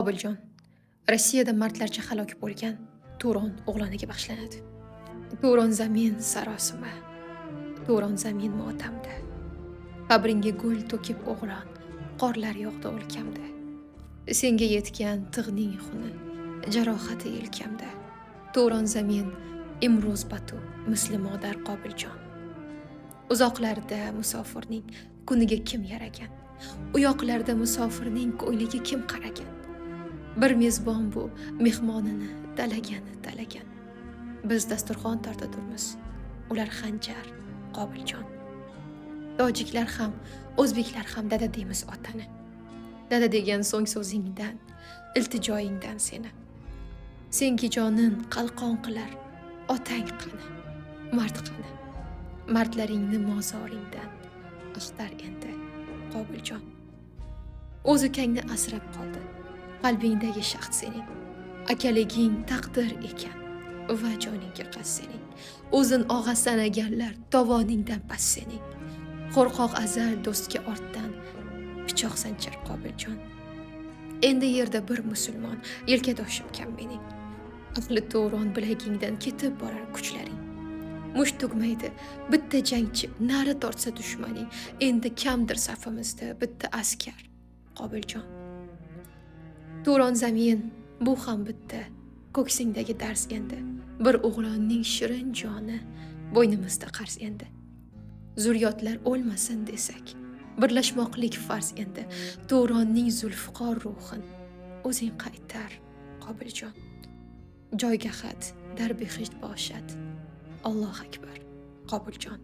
Qobiljon Rossiyada mardlarcha halok bo'lgan Turon o'g'loniga bag'ishlanadi. Turon zamin sarosima, Turon zamin motamda. Qabringga gul to'kib o'g'lon, qorlar yog'di o'lkamda. Senga yetgan tig'ning xuni, jarohati yelkamda. Turon zamin imro'z batu, misli modar Qobiljon. Uzoqlarda musofirning kuniga kim yaragan? U yoqlarda musofirning ko'yliga kim qaragan? Bir mezbon bu mehmonini talagan. Biz dasturxon tortaturmiz, ular xanjar Qobiljon. Tojiklar ham, o'zbeklar ham dada deymiz otani. Dada degan so'ng so'zingdan, iltijoyingdan seni. Senki jonin qalqon qilar, otang qani, mard qani. Mardlaringni mozoringdan axtar endi Qobiljon. O'z ukangni asrab qoldi. Qalbingdagi shaxt sening, akaliging taqdir ekan va joningga qas sening. O'zin og'a sanaganlar tovoningdan pas sening. Qo'rqoq azal do'stga ortdan pichoq sanchar Qobiljon. Endi yerda bir musulmon yelkadoshim kam mening. Ahli Turon bilagingdan ketib borar kuchlaring. Mush tugmaydi bitta jangchi nari tortsa dushmaning. Endi kamdir safimizda bitta askar Qobiljon. Turon zamin bu ham bitta ko'ksingdagi dars endi. Bir o'g'lonning shirin joni bo'ynimizda qars endi. Zurriyotlar o'lmasin desak, birlashmoqlik farz endi. Turonning zulfiqor ruhin o'zing qaytar Qobiljon. Joyga xat, dar behishт бошад. Alloh akbar Qobiljon.